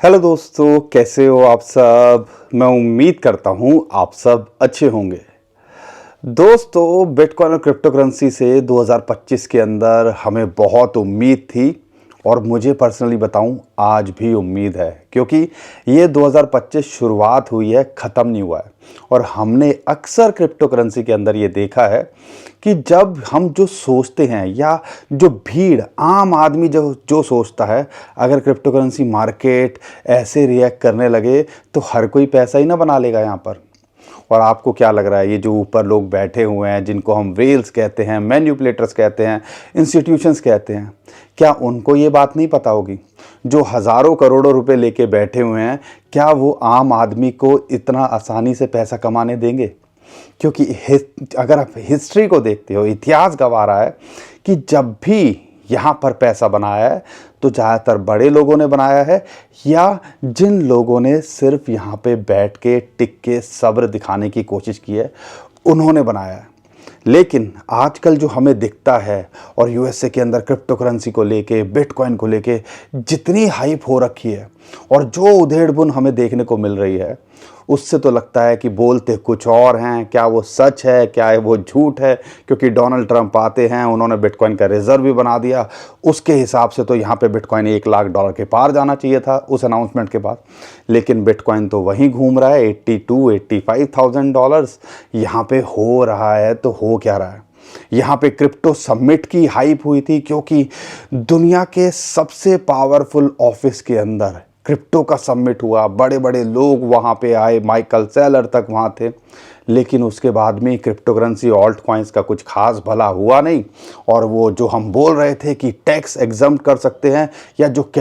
Hello दोस्तों, कैसे हो आप सब। मैं उम्मीद करता हूँ आप सब अच्छे होंगे। दोस्तों, बिटकॉइन और क्रिप्टो करेंसी से 2025 के अंदर हमें बहुत उम्मीद थी और मुझे पर्सनली बताऊं आज भी उम्मीद है, क्योंकि ये 2025 शुरुआत हुई है, ख़त्म नहीं हुआ है। और हमने अक्सर क्रिप्टो करेंसी के अंदर ये देखा है कि जब हम जो सोचते हैं या जो भीड़ आम आदमी जो जो सोचता है, अगर क्रिप्टो करेंसी मार्केट ऐसे रिएक्ट करने लगे तो हर कोई पैसा ही ना बना लेगा यहाँ पर। और आपको क्या लग रहा है, ये जो ऊपर लोग बैठे हुए हैं जिनको हम वेल्स कहते हैं, मैन्युपुलेटर्स कहते हैं, इंस्टीट्यूशंस कहते हैं, क्या उनको ये बात नहीं पता होगी? जो हज़ारों करोड़ों रुपए लेके बैठे हुए हैं, क्या वो आम आदमी को इतना आसानी से पैसा कमाने देंगे? क्योंकि अगर आप हिस्ट्री को देखते हो, इतिहास गवाह रहा है कि जब भी यहाँ पर पैसा बनाया है तो ज़्यादातर बड़े लोगों ने बनाया है, या जिन लोगों ने सिर्फ यहाँ पे बैठ के टिक के सब्र दिखाने की कोशिश की है, उन्होंने बनाया है। लेकिन आजकल जो हमें दिखता है, और यूएसए के अंदर क्रिप्टो करेंसी को लेके, बिटकॉइन को लेके जितनी हाइप हो रखी है और जो उधेड़-बुन हमें देखने को मिल रही है, उससे तो लगता है कि बोलते कुछ और हैं। क्या वो सच है, क्या है वो झूठ है? क्योंकि डोनाल्ड ट्रंप आते हैं, उन्होंने बिटकॉइन का रिजर्व भी बना दिया। उसके हिसाब से तो यहाँ पे बिटकॉइन $1 लाख के पार जाना चाहिए था उस अनाउंसमेंट के बाद। लेकिन बिटकॉइन तो वहीं घूम रहा है, $82,000-85,000 यहाँ पे हो रहा है। तो हो क्या रहा है? यहाँ पे क्रिप्टो समिट की हाइप हुई थी, क्योंकि दुनिया के सबसे पावरफुल ऑफिस के अंदर क्रिप्टो का समिट हुआ, बड़े बड़े लोग वहाँ पे आए, माइकल सेलर तक वहाँ थे। लेकिन उसके बाद में क्रिप्टो करेंसी ऑल्ट कॉइन्स का कुछ खास भला हुआ नहीं। और वो जो हम बोल रहे थे कि टैक्स एग्जम्प्ट कर सकते हैं, या जो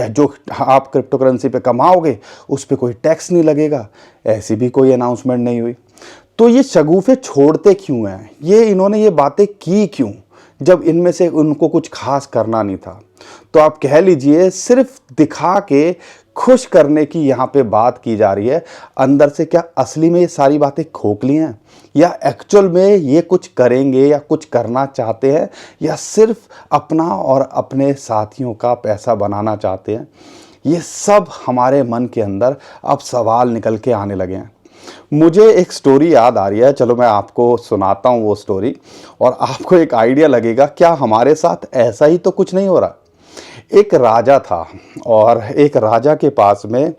आप क्रिप्टो करेंसी पे कमाओगे उस पर कोई टैक्स नहीं लगेगा, ऐसी भी कोई अनाउंसमेंट नहीं हुई। तो ये शगुफे छोड़ते क्यों हैं? इन्होंने ये बातें की क्यों, जब इनमें से उनको कुछ खास करना नहीं था? तो आप कह लीजिए सिर्फ दिखा के खुश करने की यहाँ पे बात की जा रही है। अंदर से क्या असली में ये सारी बातें खोखली हैं, या एक्चुअल में ये कुछ करेंगे या कुछ करना चाहते हैं, या सिर्फ अपना और अपने साथियों का पैसा बनाना चाहते हैं? ये सब हमारे मन के अंदर अब सवाल निकल के आने लगे हैं। मुझे एक स्टोरी याद आ रही है, चलो मैं आपको सुनाता हूँ वो स्टोरी, और आपको एक आइडिया लगेगा क्या हमारे साथ ऐसा ही तो कुछ नहीं हो रहा। एक राजा था, और एक राजा के पास में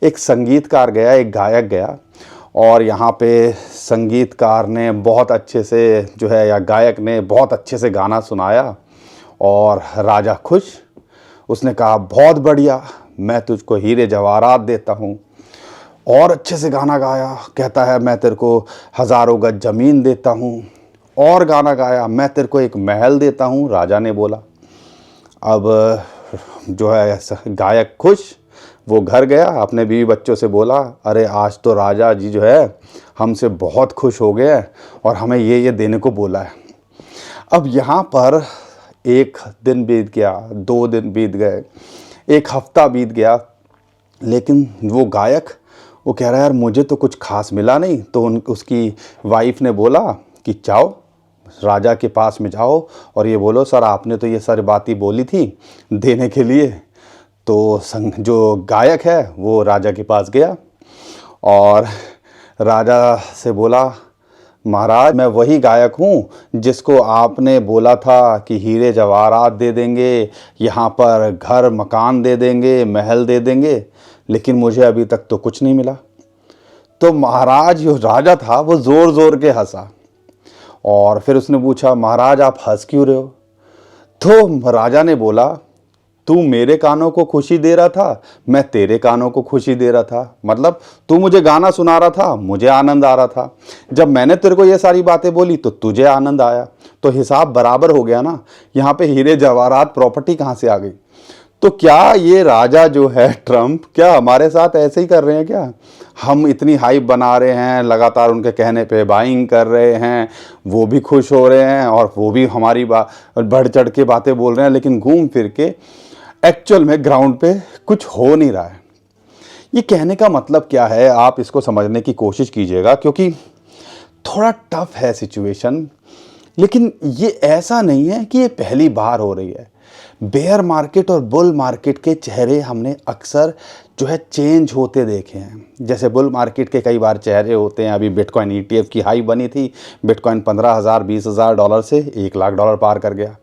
एक संगीतकार गया, एक गायक गया, और यहाँ पे संगीतकार ने बहुत अच्छे से जो है, या गायक ने बहुत अच्छे से गाना सुनाया, और राजा खुश। उसने कहा बहुत बढ़िया, मैं तुझको हीरे जवाहरात देता हूँ। और अच्छे से गाना गाया, कहता है मैं तेरे को हज़ारों गज ज़मीन देता हूँ। और गाना गाया, मैं तेरे को एक महल देता हूँ, राजा ने बोला। अब जो है गायक खुश, वो घर गया, अपने बीवी बच्चों से बोला, अरे आज तो राजा जी जो है हमसे बहुत खुश हो गए हैं और हमें ये देने को बोला है। अब यहाँ पर एक दिन बीत गया, 2 दिन बीत गए, एक हफ्ता बीत गया, लेकिन वो गायक वो कह रहा है यार मुझे तो कुछ खास मिला नहीं। तो उसकी वाइफ ने बोला कि जाओ राजा के पास में जाओ और ये बोलो, सर आपने तो ये सारी बातें बोली थी देने के लिए। तो जो गायक है वो राजा के पास गया और राजा से बोला, महाराज मैं वही गायक हूँ जिसको आपने बोला था कि हीरे जवाहरात दे देंगे, यहाँ पर घर मकान दे देंगे, महल दे देंगे, लेकिन मुझे अभी तक तो कुछ नहीं मिला। तो महाराज जो राजा था वो ज़ोर ज़ोर के हंसा, और फिर उसने पूछा, महाराज आप हंस क्यों रहे हो? तो राजा ने बोला, तू मेरे कानों को खुशी दे रहा था, मैं तेरे कानों को खुशी दे रहा था। मतलब तू मुझे गाना सुना रहा था, मुझे आनंद आ रहा था। जब मैंने तेरे को ये सारी बातें बोली तो तुझे आनंद आया, तो हिसाब बराबर हो गया ना। यहाँ पे हीरे जवाहरात प्रॉपर्टी कहाँ से आ गई? तो क्या ये राजा जो है ट्रम्प, क्या हमारे साथ ऐसे ही कर रहे हैं क्या? हम इतनी हाइप बना रहे हैं, लगातार उनके कहने पे बाइंग कर रहे हैं, वो भी खुश हो रहे हैं और वो भी हमारी बढ़ चढ़ के बातें बोल रहे हैं, लेकिन घूम फिर के एक्चुअल में ग्राउंड पे कुछ हो नहीं रहा है। ये कहने का मतलब क्या है, आप इसको समझने की कोशिश कीजिएगा, क्योंकि थोड़ा टफ है सिचुएशन। लेकिन ये ऐसा नहीं है कि ये पहली बार हो रही है। बेयर मार्केट और बुल मार्केट के चेहरे हमने अक्सर जो है चेंज होते देखे हैं। जैसे बुल मार्केट के कई बार चेहरे होते हैं, अभी बिटकॉइन ETF की हाई बनी थी, बिटकॉइन 15,000 $20,000 से $1,00,000 पार कर गया।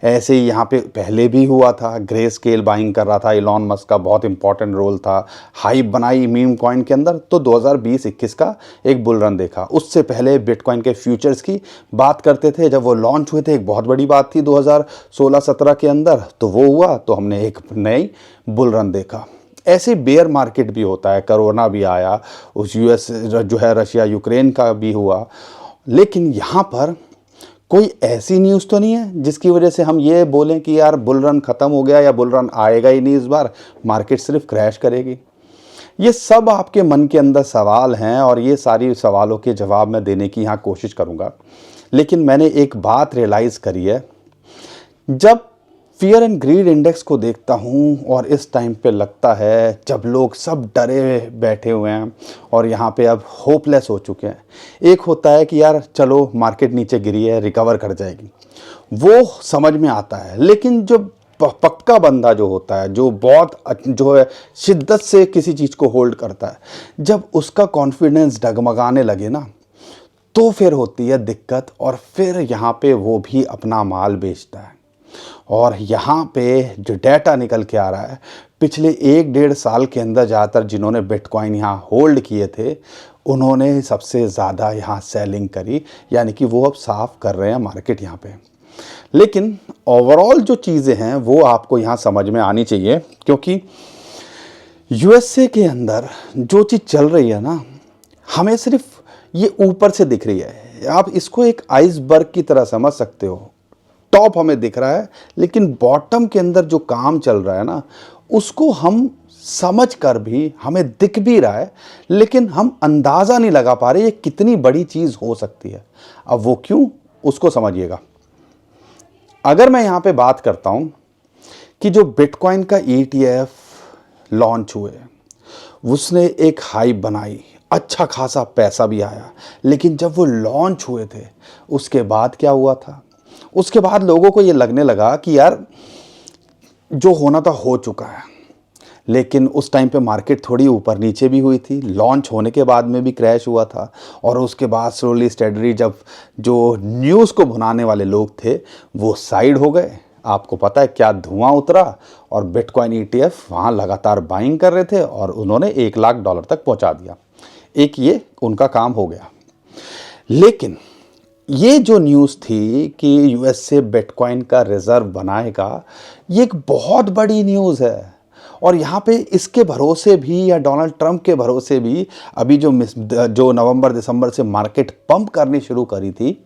ऐसे ही यहाँ पे पहले भी हुआ था, ग्रे स्केल बाइंग कर रहा था, इलॉन मस्क का बहुत इंपॉर्टेंट रोल था, हाइप बनाई मीम कॉइन के अंदर, तो 2020-21 का एक बुल रन देखा। उससे पहले बिटकॉइन के फ्यूचर्स की बात करते थे, जब वो लॉन्च हुए थे एक बहुत बड़ी बात थी 2016-17 के अंदर, तो वो हुआ तो हमने एक नई बुल रन देखा। ऐसे बेयर मार्केट भी होता है, कोरोना भी आया, उस US जो है रशिया यूक्रेन का भी हुआ, लेकिन यहाँ पर कोई ऐसी न्यूज़ तो नहीं है जिसकी वजह से हम ये बोलें कि यार बुल रन ख़त्म हो गया या बुल रन आएगा ही नहीं, इस बार मार्केट सिर्फ क्रैश करेगी। ये सब आपके मन के अंदर सवाल हैं और ये सारी सवालों के जवाब मैं देने की यहाँ कोशिश करूँगा। लेकिन मैंने एक बात रियलाइज़ करी है, जब फियर एंड ग्रीड इंडेक्स को देखता हूँ और इस टाइम पे लगता है जब लोग सब डरे बैठे हुए हैं और यहाँ पे अब होपलेस हो चुके हैं। एक होता है कि यार चलो मार्केट नीचे गिरी है, रिकवर कर जाएगी, वो समझ में आता है। लेकिन जो पक्का बंदा जो होता है, जो बहुत जो है शिद्दत से किसी चीज़ को होल्ड करता है, जब उसका कॉन्फिडेंस डगमगाने लगे ना, तो फिर होती है दिक्कत और फिर यहाँ पे वो भी अपना माल बेचता है। और यहाँ पे जो डेटा निकल के आ रहा है, पिछले 1-1.5 साल के अंदर ज़्यादातर जिन्होंने बिटकॉइन यहाँ होल्ड किए थे, उन्होंने सबसे ज़्यादा यहाँ सेलिंग करी, यानी कि वो अब साफ़ कर रहे हैं मार्केट यहाँ पे। लेकिन ओवरऑल जो चीज़ें हैं वो आपको यहाँ समझ में आनी चाहिए, क्योंकि USA के अंदर जो चीज़ चल रही है ना, हमें सिर्फ ये ऊपर से दिख रही है। आप इसको एक आइसबर्ग की तरह समझ सकते हो। टॉप हमें दिख रहा है, लेकिन बॉटम के अंदर जो काम चल रहा है ना, उसको हम समझ कर भी, हमें दिख भी रहा है, लेकिन हम अंदाज़ा नहीं लगा पा रहे ये कितनी बड़ी चीज़ हो सकती है। अब वो क्यों, उसको समझिएगा। अगर मैं यहाँ पे बात करता हूँ कि जो बिटकॉइन का ETF लॉन्च हुए, उसने एक हाइप बनाई, अच्छा खासा पैसा भी आया, लेकिन जब वो लॉन्च हुए थे उसके बाद क्या हुआ था, उसके बाद लोगों को ये लगने लगा कि यार जो होना था हो चुका है। लेकिन उस टाइम पे मार्केट थोड़ी ऊपर नीचे भी हुई थी, लॉन्च होने के बाद में भी क्रैश हुआ था, और उसके बाद स्लोली स्टेडली जब जो न्यूज़ को भुनाने वाले लोग थे वो साइड हो गए, आपको पता है क्या धुआं उतरा, और बिटकॉइन ETF वहाँ लगातार बाइंग कर रहे थे और उन्होंने $1,00,000 तक पहुँचा दिया। एक ये उनका काम हो गया। लेकिन ये जो न्यूज़ थी कि US से बिटकॉइन का रिज़र्व बनाएगा, ये एक बहुत बड़ी न्यूज़ है। और यहाँ पे इसके भरोसे भी, या डोनाल्ड ट्रंप के भरोसे भी, अभी जो नवंबर-दिसंबर से मार्केट पंप करनी शुरू करी थी,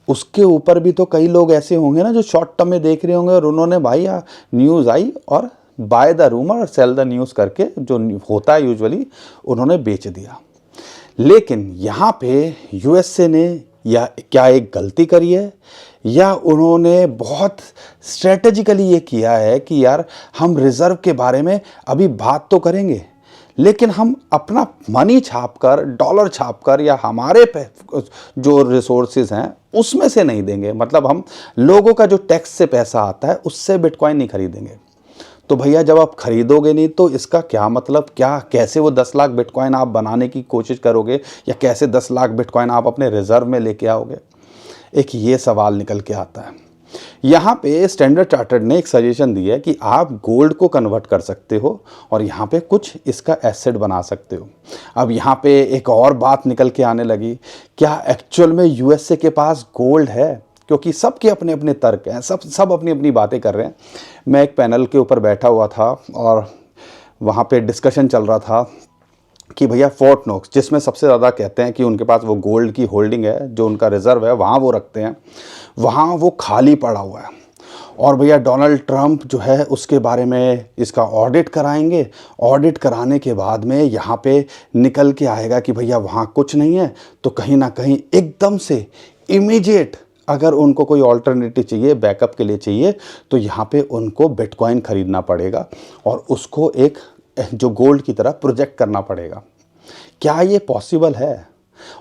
उसके ऊपर भी तो कई लोग ऐसे होंगे ना जो शॉर्ट टर्म में देख रहे होंगे, और उन्होंने भाई न्यूज़ आई और बाय द रूमर और सेल द न्यूज़ करके, जो होता है यूजुअली, उन्होंने बेच दिया। लेकिन यहाँ पे USA ने या क्या एक गलती करी है, या उन्होंने बहुत स्ट्रेटेजिकली ये किया है कि यार हम रिज़र्व के बारे में अभी बात तो करेंगे, लेकिन हम अपना मनी छाप कर, डॉलर छाप कर, या हमारे जो रिसोर्सेज हैं उसमें से नहीं देंगे, मतलब हम लोगों का जो टैक्स से पैसा आता है उससे बिटकॉइन नहीं खरीदेंगे। तो भैया जब आप खरीदोगे नहीं तो इसका क्या मतलब, क्या कैसे वो 10 लाख बिटकॉइन आप बनाने की कोशिश करोगे, या कैसे 10 लाख बिटकॉइन आप अपने रिजर्व में लेके आओगे, एक ये सवाल निकल के आता है। यहाँ पे स्टैंडर्ड चार्टर्ड ने एक सजेशन दी है कि आप गोल्ड को कन्वर्ट कर सकते हो और यहाँ पे कुछ इसका एसेट बना सकते हो। अब यहाँ पे एक और बात निकल के आने लगी, क्या एक्चुअल में USA के पास गोल्ड है, क्योंकि सबके अपने अपने तर्क हैं, सब अपनी अपनी बातें कर रहे हैं। मैं एक पैनल के ऊपर बैठा हुआ था और वहाँ पे डिस्कशन चल रहा था कि भैया फोर्ट नॉक्स, जिसमें सबसे ज़्यादा कहते हैं कि उनके पास वो गोल्ड की होल्डिंग है, जो उनका रिज़र्व है वहाँ वो रखते हैं, वहाँ वो खाली पड़ा हुआ है। और भैया डोनाल्ड ट्रंप जो है उसके बारे में इसका ऑडिट कराएंगे, ऑडिट कराने के बाद में यहाँ पे निकल के आएगा कि भैया वहाँ कुछ नहीं है, तो कहीं ना कहीं एकदम से इमीडिएट अगर उनको कोई ऑल्टरनेटिव चाहिए, बैकअप के लिए चाहिए, तो यहाँ पे उनको बिटकॉइन खरीदना पड़ेगा और उसको एक जो गोल्ड की तरह प्रोजेक्ट करना पड़ेगा। क्या ये पॉसिबल है?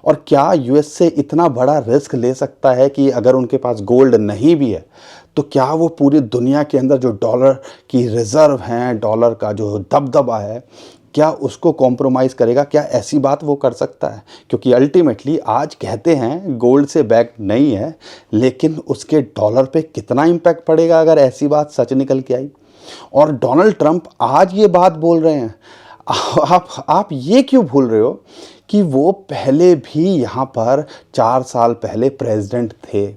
और क्या US से इतना बड़ा रिस्क ले सकता है कि अगर उनके पास गोल्ड नहीं भी है तो क्या वो पूरी दुनिया के अंदर जो डॉलर की रिज़र्व हैं, डॉलर का जो दबदबा है, क्या उसको कॉम्प्रोमाइज़ करेगा? क्या ऐसी बात वो कर सकता है? क्योंकि अल्टीमेटली आज कहते हैं गोल्ड से बैक नहीं है, लेकिन उसके डॉलर पे कितना इम्पैक्ट पड़ेगा अगर ऐसी बात सच निकल के आई। और डोनाल्ड ट्रंप आज ये बात बोल रहे हैं। आप ये क्यों भूल रहे हो कि वो पहले भी यहाँ पर 4 साल पहले प्रेसिडेंट थे।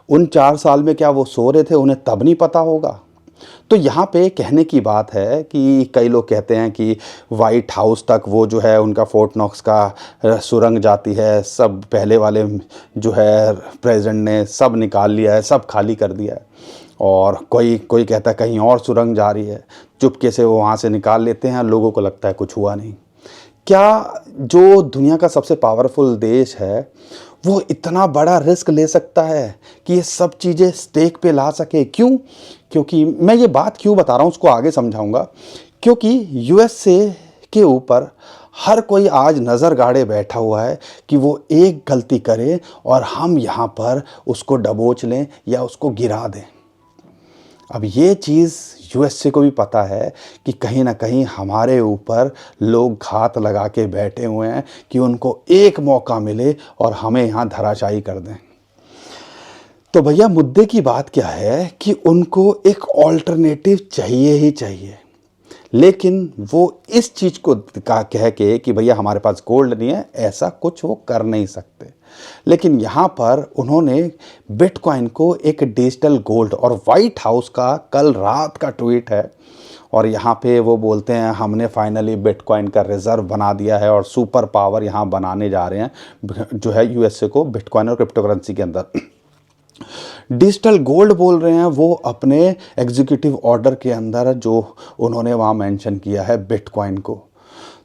उन 4 साल में क्या वो सो रहे थे? उन्हें तब नहीं पता होगा? तो यहाँ पे कहने की बात है कि कई लोग कहते हैं कि वाइट हाउस तक वो जो है उनका फोर्ट नॉक्स का सुरंग जाती है, सब पहले वाले जो है प्रेसिडेंट ने सब निकाल लिया है, सब खाली कर दिया है। और कोई कोई कहता है कहीं और सुरंग जा रही है, चुपके से वो वहाँ से निकाल लेते हैं, लोगों को लगता है कुछ हुआ नहीं। क्या जो दुनिया का सबसे पावरफुल देश है वो इतना बड़ा रिस्क ले सकता है कि ये सब चीज़ें स्टेक पे ला सके? क्यों? क्योंकि मैं ये बात क्यों बता रहा हूँ उसको आगे समझाऊंगा। क्योंकि यूएसए के ऊपर हर कोई आज नज़र गाड़े बैठा हुआ है कि वो एक गलती करे और हम यहाँ पर उसको दबोच लें या उसको गिरा दें। अब ये चीज़ यूएसए को भी पता है कि कहीं ना कहीं हमारे ऊपर लोग घात लगा के बैठे हुए हैं कि उनको एक मौका मिले और हमें यहाँ धराशायी कर दें। तो भैया मुद्दे की बात क्या है कि उनको एक ऑल्टरनेटिव चाहिए ही चाहिए, लेकिन वो इस चीज़ को कह के कि भैया हमारे पास गोल्ड नहीं है, ऐसा कुछ वो कर नहीं सकते। लेकिन यहाँ पर उन्होंने बिटकॉइन को एक डिजिटल गोल्ड, और वाइट हाउस का कल रात का ट्वीट है, और यहाँ पे वो बोलते हैं हमने फाइनली बिटकॉइन का रिज़र्व बना दिया है और सुपर पावर यहाँ बनाने जा रहे हैं जो है यूएसए को बिटकॉइन और क्रिप्टो करेंसी के अंदर। डिजिटल गोल्ड बोल रहे हैं वो अपने एग्जीक्यूटिव ऑर्डर के अंदर जो उन्होंने वहाँ मेंशन किया है बिटकॉइन को।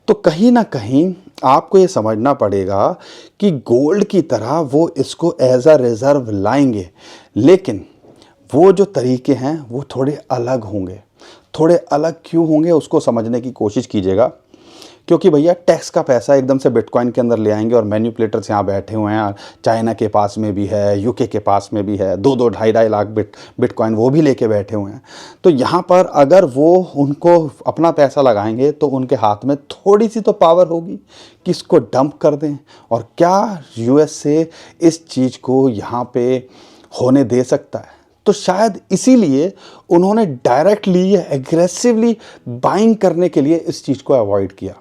तो कहीं ना कहीं आपको ये समझना पड़ेगा कि गोल्ड की तरह वो इसको एज अ रिज़र्व लाएंगे, लेकिन वो जो तरीके हैं वो थोड़े अलग होंगे। थोड़े अलग क्यों होंगे उसको समझने की कोशिश कीजिएगा। क्योंकि भैया टैक्स का पैसा एकदम से बिटकॉइन के अंदर ले आएंगे और मैन्युपुलेटर्स यहाँ बैठे हुए हैं, चाइना के पास में भी है, यूके के पास में भी है, 2-2 ढाई लाख बिटकॉइन वो भी लेके बैठे हुए हैं। तो यहाँ पर अगर वो उनको अपना पैसा लगाएंगे तो उनके हाथ में थोड़ी सी तो पावर होगी कि इसको डंप कर दें। और क्या यूएसए इस चीज़ को यहाँ पे होने दे सकता है? तो शायद इसीलिए उन्होंने डायरेक्टली या एग्रेसिवली बाइंग करने के लिए इस चीज़ को अवॉइड किया।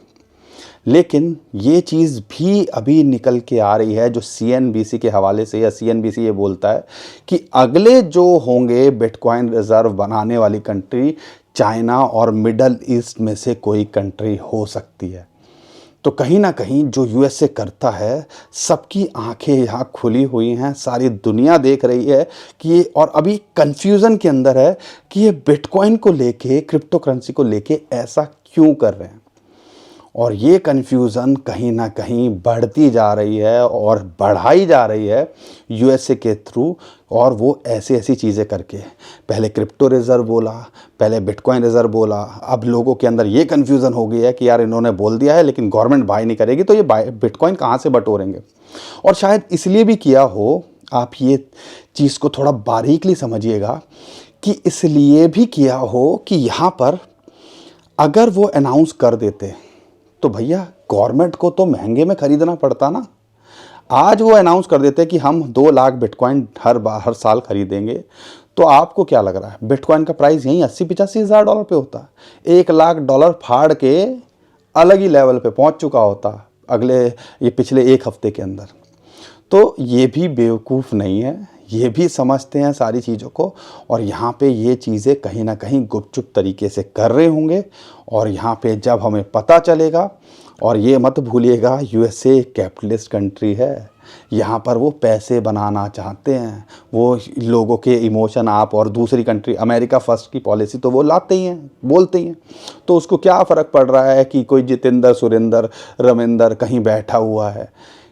लेकिन ये चीज़ भी अभी निकल के आ रही है जो सीएनबीसी के हवाले से, या सीएनबीसी ये बोलता है कि अगले जो होंगे बिटकॉइन रिज़र्व बनाने वाली कंट्री चाइना और मिडल ईस्ट में से कोई कंट्री हो सकती है। तो कहीं ना कहीं जो यूएसए करता है, सबकी आंखें यहाँ खुली हुई हैं, सारी दुनिया देख रही है कि ये, और अभी कंफ्यूजन के अंदर है कि ये बिटकॉइन को लेके, क्रिप्टो करेंसी को लेके ऐसा क्यों कर रहे हैं। और ये कन्फ्यूज़न कहीं ना कहीं बढ़ती जा रही है और बढ़ाई जा रही है यूएसए के थ्रू। और वो ऐसी ऐसी चीज़ें करके, पहले क्रिप्टो रिज़र्व बोला, पहले बिटकॉइन रिज़र्व बोला, अब लोगों के अंदर ये कन्फ्यूज़न हो गई है कि यार इन्होंने बोल दिया है लेकिन गवर्नमेंट बाय नहीं करेगी तो ये बिटकॉइन कहाँ से बटोरेंगे। और शायद इसलिए भी किया हो, आप ये चीज़ को थोड़ा बारीकली समझिएगा कि इसलिए भी किया हो कि यहाँ पर अगर वो अनाउंस कर देते तो भैया गवर्नमेंट को तो महंगे में ख़रीदना पड़ता ना। आज वो अनाउंस कर देते कि हम 2 लाख बिटकॉइन हर साल खरीदेंगे, तो आपको क्या लग रहा है बिटकॉइन का प्राइस यहीं 80-85 हज़ार डॉलर पे होता, 1 लाख डॉलर फाड़ के अलग ही लेवल पे पहुंच चुका होता पिछले 1 हफ्ते के अंदर। तो ये भी बेवकूफ़ नहीं है, ये भी समझते हैं सारी चीज़ों को, और यहाँ पे ये चीज़ें कहीं ना कहीं गुपचुप तरीके से कर रहे होंगे। और यहाँ पे जब हमें पता चलेगा, और ये मत भूलिएगा यूएसए कैपिटलिस्ट कंट्री है, यहाँ पर वो पैसे बनाना चाहते हैं, वो लोगों के इमोशन आप, और दूसरी कंट्री अमेरिका फर्स्ट की पॉलिसी तो वो लाते ही हैं, बोलते ही हैं। तो उसको क्या फ़र्क पड़ रहा है कि कोई जितेंद्र सुरेंद्र रविंदर कहीं बैठा हुआ है,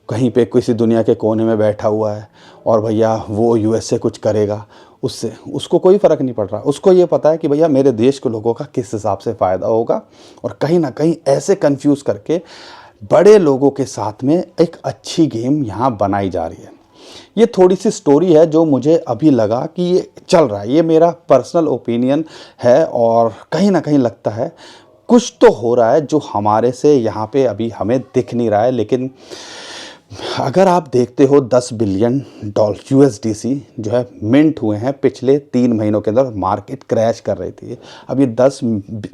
कहीं पे किसी दुनिया के कोने में बैठा हुआ है, और भैया वो यूएसए कुछ करेगा, उससे उसको कोई फ़र्क नहीं पड़ रहा। उसको ये पता है कि भैया मेरे देश के लोगों का किस हिसाब से फ़ायदा होगा। और कहीं ना कहीं ऐसे कंफ्यूज करके बड़े लोगों के साथ में एक अच्छी गेम यहाँ बनाई जा रही है। ये थोड़ी सी स्टोरी है जो मुझे अभी लगा कि ये चल रहा है, ये मेरा पर्सनल ओपिनियन है और कहीं ना कहीं लगता है कुछ तो हो रहा है जो हमारे से यहाँ पे अभी हमें दिख नहीं रहा है। लेकिन अगर आप देखते हो 10 बिलियन डॉलर यूएसडीसी जो है मिंट हुए हैं पिछले 3 महीनों के अंदर, मार्केट क्रैश कर रही थी। अब ये 10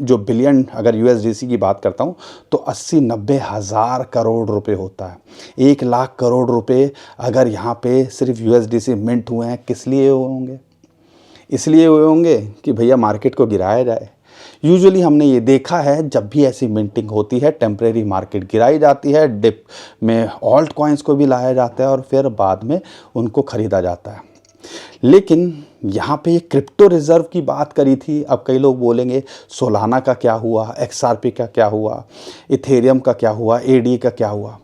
जो बिलियन अगर यूएसडीसी की बात करता हूँ तो 80-90 हज़ार करोड़ रुपए होता है। 1 लाख करोड़ रुपए अगर यहाँ पे सिर्फ यूएसडीसी मिंट हुए हैं, किस लिए हुए होंगे? इसलिए हुए होंगे कि भैया मार्केट को गिराया जाए। यूजुअली हमने ये देखा है जब भी ऐसी मिंटिंग होती है टेम्परेरी मार्केट गिराई जाती है, डिप में ऑल्ट कॉइन्स को भी लाया जाता है और फिर बाद में उनको ख़रीदा जाता है। लेकिन यहाँ पे क्रिप्टो रिज़र्व की बात करी थी। अब कई लोग बोलेंगे सोलाना का क्या हुआ, एक्सआरपी का क्या हुआ, इथेरियम का क्या हुआ, एडी का क्या हुआ।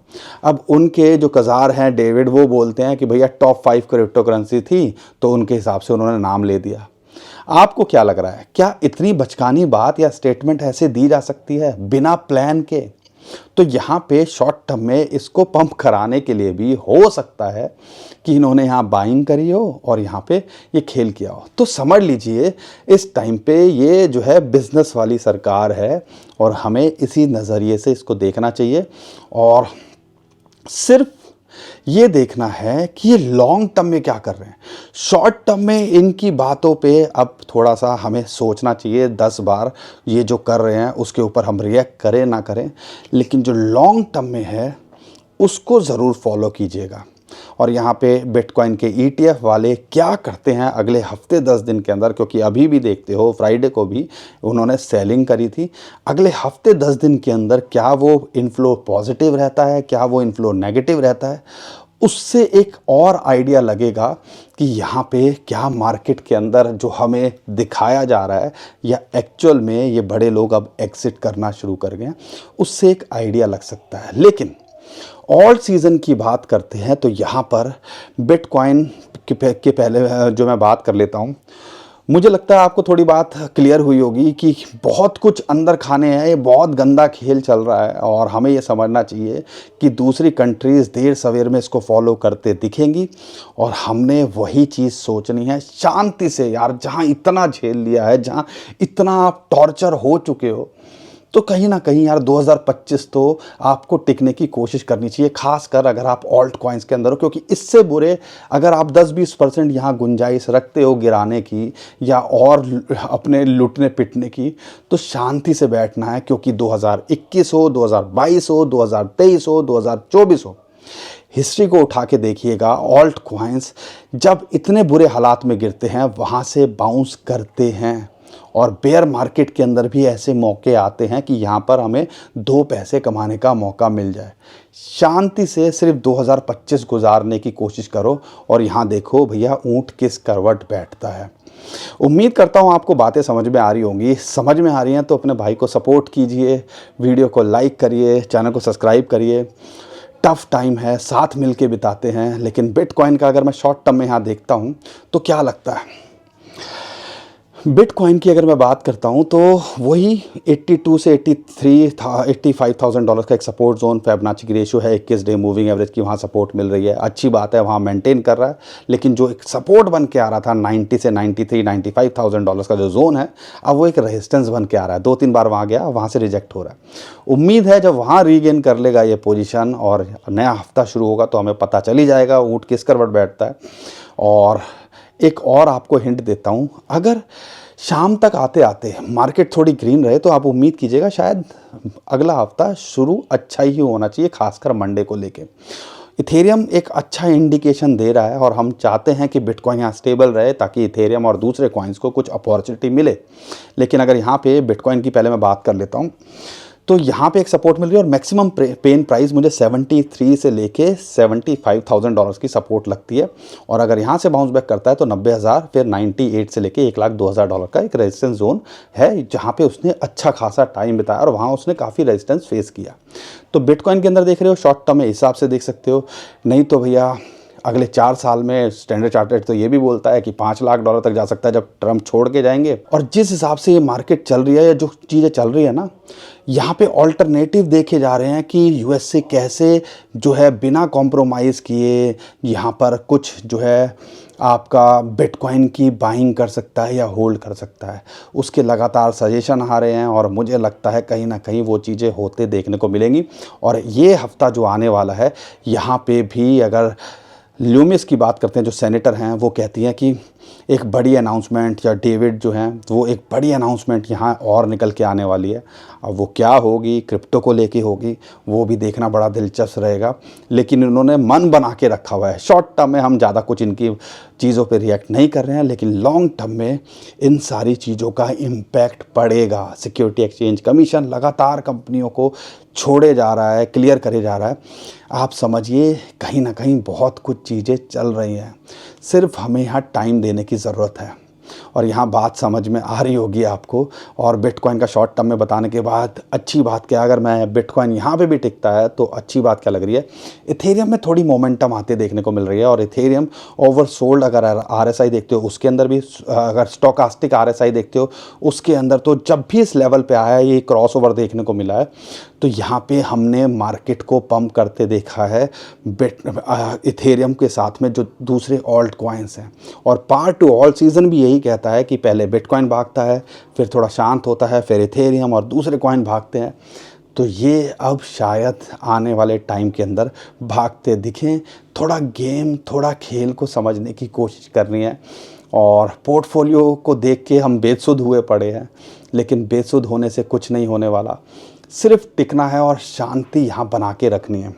अब उनके जो कज़ार हैं डेविड, वो बोलते हैं कि भैया टॉप 5 क्रिप्टो करेंसी थी तो उनके हिसाब से उन्होंने नाम ले दिया। आपको क्या लग रहा है, क्या इतनी बचकानी बात या स्टेटमेंट ऐसे दी जा सकती है बिना प्लान के? तो यहाँ पे शॉर्ट टर्म में इसको पंप कराने के लिए भी हो सकता है कि इन्होंने यहाँ बाइंग करी हो और यहाँ पे ये खेल किया हो। तो समझ लीजिए इस टाइम पे ये जो है बिजनेस वाली सरकार है और हमें इसी नज़रिए से इसको देखना चाहिए और सिर्फ ये देखना है कि ये लॉन्ग टर्म में क्या कर रहे हैं। शॉर्ट टर्म में इनकी बातों पे अब थोड़ा सा हमें सोचना चाहिए 10 बार, ये जो कर रहे हैं उसके ऊपर हम रिएक्ट करें ना करें, लेकिन जो लॉन्ग टर्म में है उसको ज़रूर फॉलो कीजिएगा। और यहाँ पे बिटकॉइन के ETF वाले क्या करते हैं अगले हफ्ते 10 दिन के अंदर, क्योंकि अभी भी देखते हो फ्राइडे को भी उन्होंने सेलिंग करी थी। अगले हफ्ते 10 दिन के अंदर क्या वो इनफ्लो पॉजिटिव रहता है, क्या वो इनफ्लो नेगेटिव रहता है, उससे एक और आइडिया लगेगा कि यहाँ पे क्या मार्केट के अंदर जो हमें दिखाया जा रहा है या एक्चुअल में ये बड़े लोग अब एग्जिट करना शुरू कर गए हैं, उससे एक आइडिया लग सकता है। लेकिन ऑल्ट सीज़न की बात करते हैं तो यहाँ पर बिटकॉइन के पहले जो मैं बात कर लेता हूँ, मुझे लगता है आपको थोड़ी बात क्लियर हुई होगी कि बहुत कुछ अंदर खाने हैं, ये बहुत गंदा खेल चल रहा है और हमें ये समझना चाहिए कि दूसरी कंट्रीज़ देर सवेर में इसको फॉलो करते दिखेंगी और हमने वही चीज़ सोचनी है शांति से। यार जहाँ इतना झेल लिया है, जहाँ इतना आप टॉर्चर हो चुके हो, तो कहीं ना कहीं यार 2025 तो आपको टिकने की कोशिश करनी चाहिए, खासकर अगर आप ऑल्ट कॉइन्स के अंदर हो, क्योंकि इससे बुरे अगर आप 10-20% यहाँ गुंजाइश रखते हो गिराने की या और अपने लुटने पिटने की, तो शांति से बैठना है। क्योंकि 2021 हो, 2022 हो, 2023 हो, 2024 हो, हिस्ट्री को उठा के देखिएगा, ऑल्ट कॉइन्स जब इतने बुरे हालात में गिरते हैं वहाँ से बाउंस करते हैं। और बेयर मार्केट के अंदर भी ऐसे मौके आते हैं कि यहाँ पर हमें 2 पैसे कमाने का मौका मिल जाए। शांति से सिर्फ 2025 गुजारने की कोशिश करो और यहाँ देखो भैया ऊँट किस करवट बैठता है। उम्मीद करता हूँ आपको बातें समझ में आ रही होंगी। समझ में आ रही हैं तो अपने भाई को सपोर्ट कीजिए, वीडियो को लाइक करिए, चैनल को सब्सक्राइब करिए। टफ टाइम है, साथ मिल के बिताते हैं। लेकिन बिटकॉइन का अगर मैं शॉर्ट टर्म में यहाँ देखता हूँ तो क्या लगता है, बिटकॉइन की अगर मैं बात करता हूं तो वही 82 से 85,000 डॉलर का एक सपोर्ट जोन, फिबोनाची की रेशियो है 21 डे मूविंग एवरेज की, वहां सपोर्ट मिल रही है। अच्छी बात है, वहां मेंटेन कर रहा है। लेकिन जो एक सपोर्ट बन के आ रहा था 90 से 95,000 डॉलर का जो जोन है, अब वो एक रेजिस्टेंस बन के आ रहा है। 2-3 बार वहाँ गया, वहाँ से रिजेक्ट हो रहा है। उम्मीद है जब वहाँ रीगेन कर लेगा ये पोजीशन और नया हफ्ता शुरू होगा तो हमें पता चल ही जाएगा ऊँट किस करवट बैठता है। और एक और आपको हिंट देता हूँ, अगर शाम तक आते आते मार्केट थोड़ी ग्रीन रहे तो आप उम्मीद कीजिएगा शायद अगला हफ्ता शुरू अच्छा ही होना चाहिए, खासकर मंडे को लेके। इथेरियम एक अच्छा इंडिकेशन दे रहा है और हम चाहते हैं कि बिटकॉइन यहाँ स्टेबल रहे ताकि इथेरियम और दूसरे कॉइन्स को कुछ अपॉर्चुनिटी मिले। लेकिन अगर यहाँ पे बिटकॉइन की पहले मैं बात कर लेता हूँ तो यहाँ पे एक सपोर्ट मिल रही है और मैक्सिमम पेन प्राइस मुझे 73 से लेके 75,000 डॉलर्स की सपोर्ट लगती है। और अगर यहाँ से बाउंस बैक करता है तो 90,000, फिर 98 से लेके 1,02,000 डॉलर का एक रेजिस्टेंस जोन है जहाँ पे उसने अच्छा खासा टाइम बिताया और वहाँ उसने काफ़ी रेजिस्टेंस फेस किया। तो बिटकॉइन के अंदर देख रहे हो शॉर्ट टर्म में हिसाब से देख सकते हो, नहीं तो भैया अगले 4 साल में स्टैंडर्ड चार्टर्ड तो ये भी बोलता है कि $5 लाख तक जा सकता है जब ट्रम्प छोड़ के जाएंगे। और जिस हिसाब से ये मार्केट चल रही है या जो चीज़ें चल रही है ना, यहाँ पे ऑल्टरनेटिव देखे जा रहे हैं कि यूएसए कैसे जो है बिना कॉम्प्रोमाइज़ किए यहाँ पर कुछ जो है आपका बिटकॉइन की बाइंग कर सकता है या होल्ड कर सकता है। उसके लगातार सजेशन आ रहे हैं और मुझे लगता है कहीं ना कहीं वो चीज़ें होते देखने को मिलेंगी। और ये हफ्ता जो आने वाला है, यहाँ पे भी अगर ल्यूमिस की बात करते हैं, जो सेनेटर हैं, वो कहती हैं कि एक बड़ी अनाउंसमेंट, या डेविड जो हैं वो एक बड़ी अनाउंसमेंट यहाँ और निकल के आने वाली है। अब वो क्या होगी, क्रिप्टो को लेके होगी, वो भी देखना बड़ा दिलचस्प रहेगा। लेकिन इन्होंने मन बना के रखा हुआ है। शॉर्ट टर्म में हम ज़्यादा कुछ इनकी चीज़ों पे रिएक्ट नहीं कर रहे हैं, लेकिन लॉन्ग टर्म में इन सारी चीज़ों का इम्पैक्ट पड़ेगा। सिक्योरिटी एक्सचेंज कमीशन लगातार कंपनियों को छोड़े जा रहा है, क्लियर करे जा रहा है। आप समझिए कहीं ना कहीं बहुत कुछ चीज़ें चल रही हैं, सिर्फ हमें यहाँ टाइम देने की ज़रूरत है। और यहाँ बात समझ में आ रही होगी आपको। और बिटकॉइन का शॉर्ट टर्म में बताने के बाद अच्छी बात क्या, अगर मैं बिटकॉइन यहाँ पे भी टिकता है तो अच्छी बात क्या लग रही है, इथेरियम में थोड़ी मोमेंटम आते देखने को मिल रही है। और इथेरियम ओवरसोल्ड, अगर आरएसआई देखते हो उसके अंदर भी, अगर स्टोकास्टिक आरएसआई देखते हो उसके अंदर, तो जब भी इस लेवल पे आया है ये क्रॉसओवर देखने को मिला है। तो यहाँ पे हमने मार्केट को पंप करते देखा है इथेरियम के साथ में जो दूसरे ऑल्ट कॉइन्स हैं। और पार्ट टू ऑल सीज़न भी यही कहता है कि पहले बिटकॉइन भागता है, फिर थोड़ा शांत होता है, फिर इथेरियम और दूसरे कॉइन भागते हैं। तो ये अब शायद आने वाले टाइम के अंदर भागते दिखें। थोड़ा गेम, थोड़ा खेल को समझने की कोशिश करनी है। और पोर्टफोलियो को देख के हम बेसुध हुए पड़े हैं, लेकिन बेसुध होने से कुछ नहीं होने वाला। सिर्फ टिकना है और शांति यहाँ बना के रखनी है।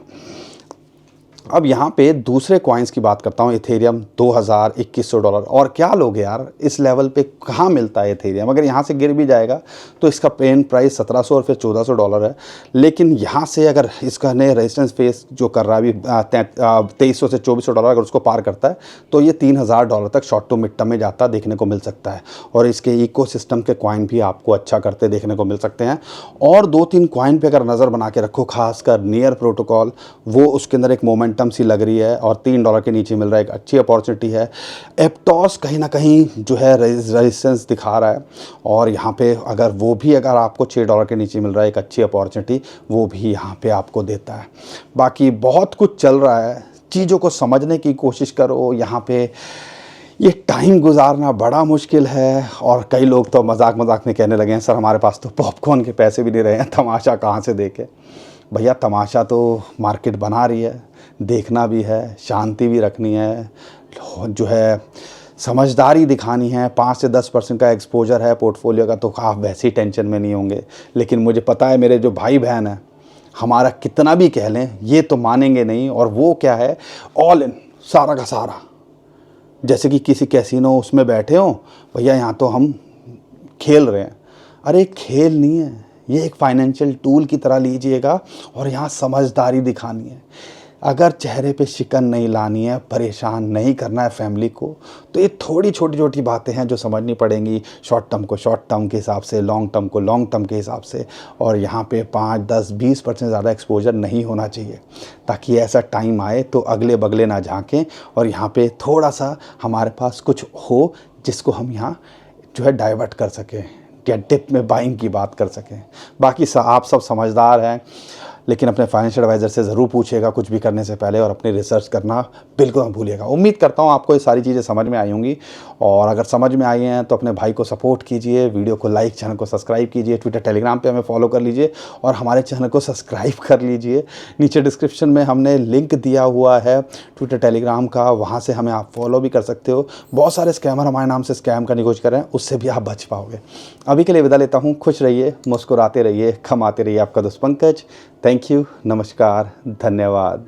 अब यहाँ पे दूसरे कॉइन्स की बात करता हूँ। इथेरियम $2100। और क्या लोगे यार, इस लेवल पे कहाँ मिलता है इथेरियम? अगर यहाँ से गिर भी जाएगा तो इसका पेन प्राइस $1700 और फिर $1400 है। लेकिन यहाँ से अगर इसका नए रेजिस्टेंस फेस जो कर रहा है अभी $2300 से $2400, अगर उसको पार करता है तो ये $3000 तक शॉर्ट टू मिड टर्म में जाता देखने को मिल सकता है। और इसके इकोसिस्टम के कॉइन भी आपको अच्छा करते देखने को मिल सकते हैं। और 2-3 कॉइन पे अगर नज़र बना के रखो, खासकर नियर प्रोटोकॉल, वो उसके अंदर एक मोमेंटम सी लग रही है और $3 के नीचे मिल रहा है, एक अच्छी अपॉर्चुनिटी है। एप्टॉस कहीं ना कहीं जो है रेजिस्टेंस दिखा रहा है। और यहाँ पे अगर आपको $6 के नीचे मिल रहा है, एक अच्छी अपॉर्चुनिटी वो भी यहाँ पे आपको देता है। बाकी बहुत कुछ चल रहा है, चीज़ों को समझने की कोशिश करो। यहाँ पे ये टाइम गुजारना बड़ा मुश्किल है। और कई लोग तो मजाक में कहने लगे हैं, सर हमारे पास तो पॉपकॉर्न के पैसे भी नहीं रहे हैं, तमाशा कहाँ से देखें। भैया तमाशा तो मार्केट बना रही है, देखना भी है, शांति भी रखनी है, जो है समझदारी दिखानी है। 5 से 10% का एक्सपोजर है पोर्टफोलियो का, तो आप वैसे ही टेंशन में नहीं होंगे। लेकिन मुझे पता है मेरे जो भाई बहन हैं, हमारा कितना भी कह लें ये तो मानेंगे नहीं। और वो क्या है, ऑल इन, सारा का सारा, जैसे कि किसी कैसीनो उसमें बैठे हो, भैया यहाँ तो हम खेल रहे हैं। अरे खेल नहीं है, ये एक फाइनेंशियल टूल की तरह लीजिएगा। और यहाँ समझदारी दिखानी है। अगर चेहरे पे शिकन नहीं लानी है, परेशान नहीं करना है फैमिली को, तो ये थोड़ी छोटी छोटी बातें हैं जो समझनी पड़ेंगी। शॉर्ट टर्म को शॉर्ट टर्म के हिसाब से, लॉन्ग टर्म को लॉन्ग टर्म के हिसाब से। और यहाँ पे 5, 10, 20% ज़्यादा एक्सपोजर नहीं होना चाहिए, ताकि ऐसा टाइम आए तो अगले बगले ना झांकें। और यहाँ पे थोड़ा सा हमारे पास कुछ हो जिसको हम यहाँ जो है डाइवर्ट कर सकें, या डिप में बाइंग की बात कर सकें। बाकी आप सब समझदार हैं, लेकिन अपने फाइनेंशियल एडवाइज़र से ज़रूर पूछिएगा कुछ भी करने से पहले, और अपनी रिसर्च करना बिल्कुल मत भूलिएगा। उम्मीद करता हूँ आपको ये सारी चीज़ें समझ में आई होंगी। और अगर समझ में आई हैं तो अपने भाई को सपोर्ट कीजिए, वीडियो को लाइक, चैनल को सब्सक्राइब कीजिए, ट्विटर टेलीग्राम पे हमें फॉलो कर लीजिए और हमारे चैनल को सब्सक्राइब कर लीजिए। नीचे डिस्क्रिप्शन में हमने लिंक दिया हुआ है ट्विटर टेलीग्राम का, वहाँ से हमें आप फॉलो भी कर सकते हो। बहुत सारे स्कैमर हमारे नाम से स्कैम करने की कोशिश कर रहे हैं, उससे भी आप बच पाओगे। अभी के लिए विदा लेता हूँ। खुश रहिए, मुस्कुराते रहिए, कमाते रहिए। आपका दोस्त पंकज। थैंक यू, नमस्कार, धन्यवाद।